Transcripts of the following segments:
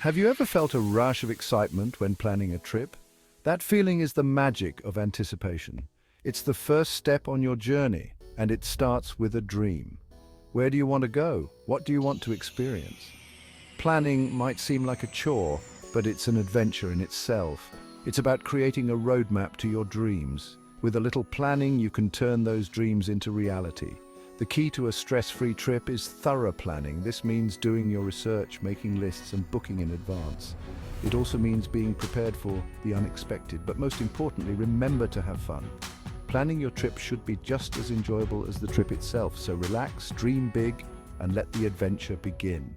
Have you ever felt a rush of excitement when planning a trip? That feeling is the magic of anticipation. It's the first step on your journey, and it starts with a dream. Where do you want to go? What do you want to experience? Planning might seem like a chore, but it's an adventure in itself. It's about creating a roadmap to your dreams. With a little planning, you can turn those dreams into reality. The key to a stress-free trip is thorough planning. This means doing your research, making lists, and booking in advance. It also means being prepared for the unexpected, but most importantly, remember to have fun. Planning your trip should be just as enjoyable as the trip itself, so relax, dream big, and let the adventure begin.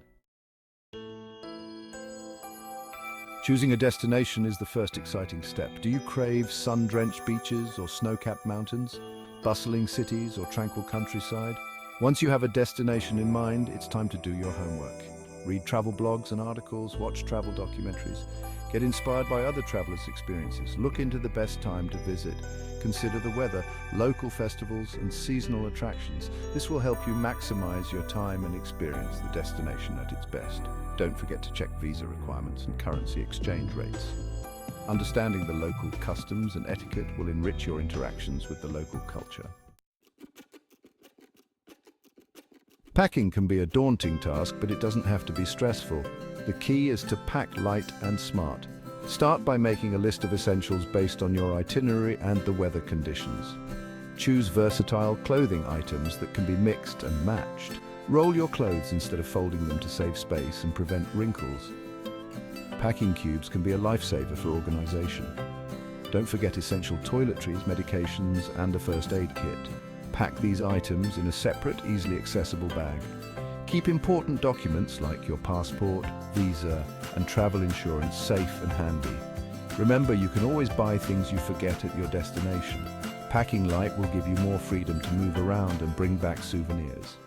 Choosing a destination is the first exciting step. Do you crave sun-drenched beaches or snow-capped mountains? Bustling cities or tranquil countryside? Once you have a destination in mind, it's time to do your homework. Read travel blogs and articles, watch travel documentaries, get inspired by other travelers' experiences, look into the best time to visit, consider the weather, local festivals and seasonal attractions. This will help you maximize your time and experience the destination at its best. Don't forget to check visa requirements and currency exchange rates. Understanding the local customs and etiquette will enrich your interactions with the local culture. Packing can be a daunting task, but it doesn't have to be stressful. The key is to pack light and smart. Start by making a list of essentials based on your itinerary and the weather conditions. Choose versatile clothing items that can be mixed and matched. Roll your clothes instead of folding them to save space and prevent wrinkles. Packing cubes can be a lifesaver for organization. Don't forget essential toiletries, medications, and a first aid kit. Pack these items in a separate, easily accessible bag. Keep important documents like your passport, visa, and travel insurance safe and handy. Remember, you can always buy things you forget at your destination. Packing light will give you more freedom to move around and bring back souvenirs.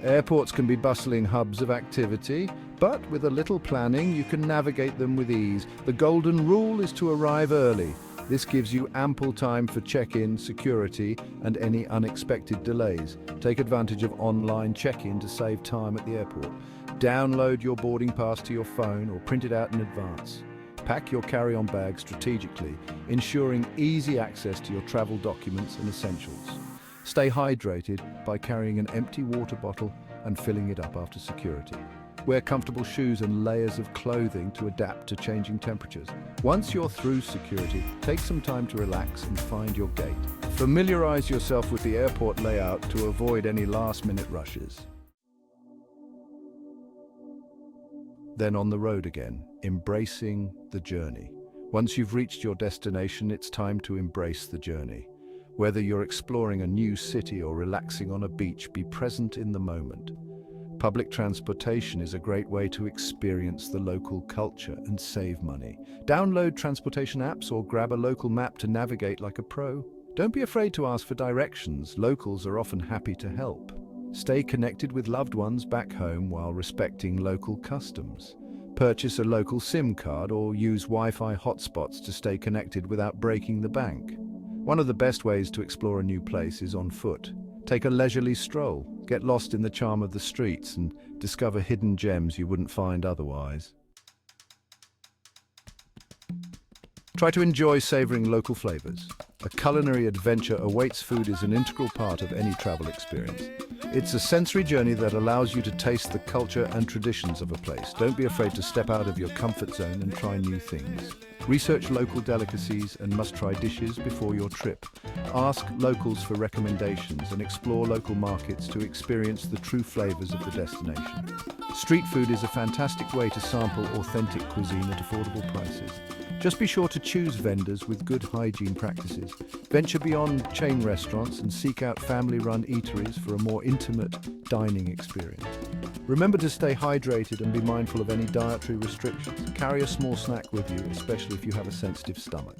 Airports can be bustling hubs of activity, but with a little planning, you can navigate them with ease. The golden rule is to arrive early. This gives you ample time for check-in, security, and any unexpected delays. Take advantage of online check-in to save time at the airport. Download your boarding pass to your phone or print it out in advance. Pack your carry-on bag strategically, ensuring easy access to your travel documents and essentials. Stay hydrated by carrying an empty water bottle and filling it up after security. Wear comfortable shoes and layers of clothing to adapt to changing temperatures. Once you're through security, take some time to relax and find your gate. Familiarize yourself with the airport layout to avoid any last-minute rushes. Then on the road again, embracing the journey. Once you've reached your destination, it's time to embrace the journey. Whether you're exploring a new city or relaxing on a beach, be present in the moment. Public transportation is a great way to experience the local culture and save money. Download transportation apps or grab a local map to navigate like a pro. Don't be afraid to ask for directions. Locals are often happy to help. Stay connected with loved ones back home while respecting local customs. Purchase a local SIM card or use Wi-Fi hotspots to stay connected without breaking the bank. One of the best ways to explore a new place is on foot. Take a leisurely stroll, get lost in the charm of the streets, and discover hidden gems you wouldn't find otherwise. Try to enjoy savoring local flavors. A culinary adventure awaits. Food is an integral part of any travel experience. It's a sensory journey that allows you to taste the culture and traditions of a place. Don't be afraid to step out of your comfort zone and try new things. Research local delicacies and must-try dishes before your trip. Ask locals for recommendations and explore local markets to experience the true flavors of the destination. Street food is a fantastic way to sample authentic cuisine at affordable prices. Just be sure to choose vendors with good hygiene practices. Venture beyond chain restaurants and seek out family-run eateries for a more intimate dining experience. Remember to stay hydrated and be mindful of any dietary restrictions. Carry a small snack with you, especially if you have a sensitive stomach.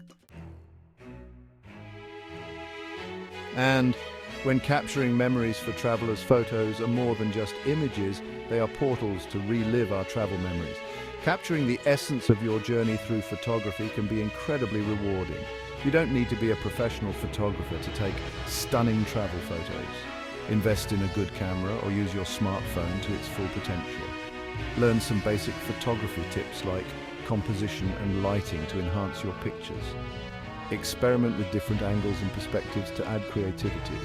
And when capturing memories for travelers, photos are more than just images, they are portals to relive our travel memories. Capturing the essence of your journey through photography can be incredibly rewarding. You don't need to be a professional photographer to take stunning travel photos. Invest in a good camera or use your smartphone to its full potential. Learn some basic photography tips like composition and lighting to enhance your pictures. Experiment with different angles and perspectives to add creativity.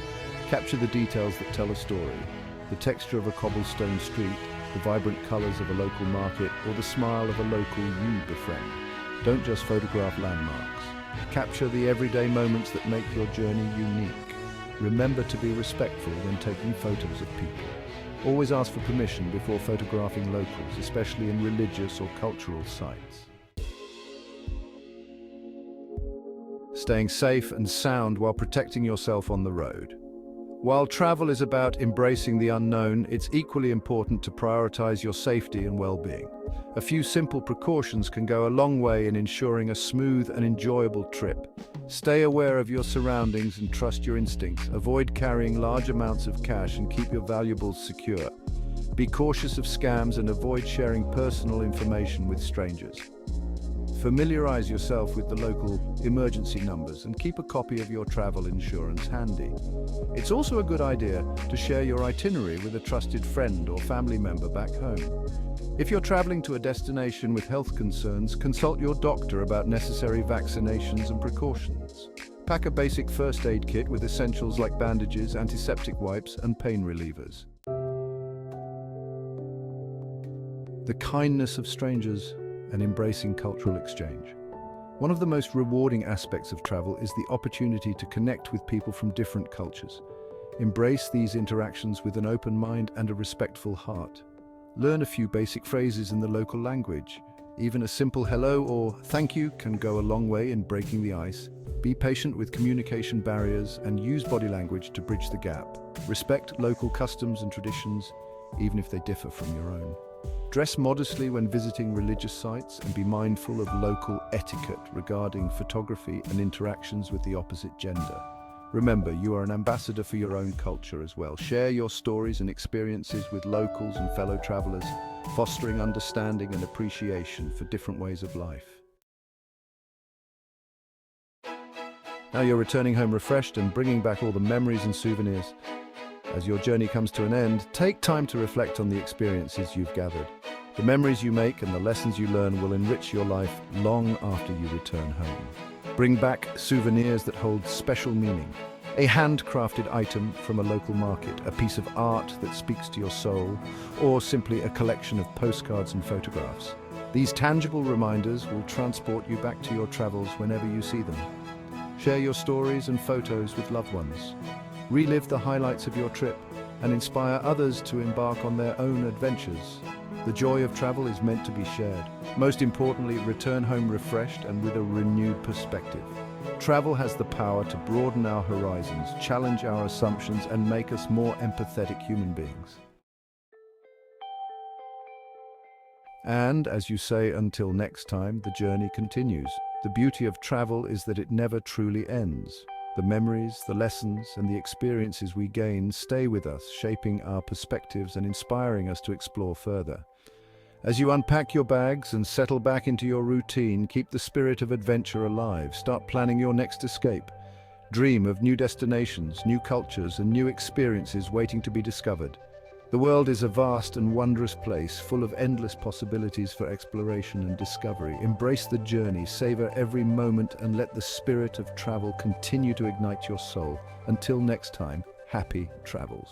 Capture the details that tell a story. The texture of a cobblestone street, the vibrant colors of a local market, or the smile of a local you befriend. Don't just photograph landmarks. Capture the everyday moments that make your journey unique. Remember to be respectful when taking photos of people. Always ask for permission before photographing locals, especially in religious or cultural sites. Staying safe and sound while protecting yourself on the road. While travel is about embracing the unknown, it's equally important to prioritize your safety and well-being. A few simple precautions can go a long way in ensuring a smooth and enjoyable trip. Stay aware of your surroundings and trust your instincts. Avoid carrying large amounts of cash and keep your valuables secure. Be cautious of scams and avoid sharing personal information with strangers. Familiarize yourself with the local emergency numbers and keep a copy of your travel insurance handy. It's also a good idea to share your itinerary with a trusted friend or family member back home. If you're traveling to a destination with health concerns, consult your doctor about necessary vaccinations and precautions. Pack a basic first aid kit with essentials like bandages, antiseptic wipes, and pain relievers. The kindness of strangers and embracing cultural exchange. One of the most rewarding aspects of travel is the opportunity to connect with people from different cultures. Embrace these interactions with an open mind and a respectful heart. Learn a few basic phrases in the local language. Even a simple hello or thank you can go a long way in breaking the ice. Be patient with communication barriers and use body language to bridge the gap. Respect local customs and traditions, even if they differ from your own. Dress modestly when visiting religious sites and be mindful of local etiquette regarding photography and interactions with the opposite gender. Remember, you are an ambassador for your own culture as well. Share your stories and experiences with locals and fellow travelers, fostering understanding and appreciation for different ways of life. Now you're returning home refreshed and bringing back all the memories and souvenirs. As your journey comes to an end, take time to reflect on the experiences you've gathered. The memories you make and the lessons you learn will enrich your life long after you return home. Bring back souvenirs that hold special meaning. A handcrafted item from a local market, a piece of art that speaks to your soul, or simply a collection of postcards and photographs. These tangible reminders will transport you back to your travels whenever you see them. Share your stories and photos with loved ones. Relive the highlights of your trip and inspire others to embark on their own adventures. The joy of travel is meant to be shared. Most importantly, return home refreshed and with a renewed perspective. Travel has the power to broaden our horizons, challenge our assumptions, and make us more empathetic human beings. And, as you say, until next time, the journey continues. The beauty of travel is that it never truly ends. The memories, the lessons, and the experiences we gain stay with us, shaping our perspectives and inspiring us to explore further. As you unpack your bags and settle back into your routine, keep the spirit of adventure alive. Start planning your next escape. Dream of new destinations, new cultures, and new experiences waiting to be discovered. The world is a vast and wondrous place, full of endless possibilities for exploration and discovery. Embrace the journey, savor every moment, and let the spirit of travel continue to ignite your soul. Until next time, happy travels.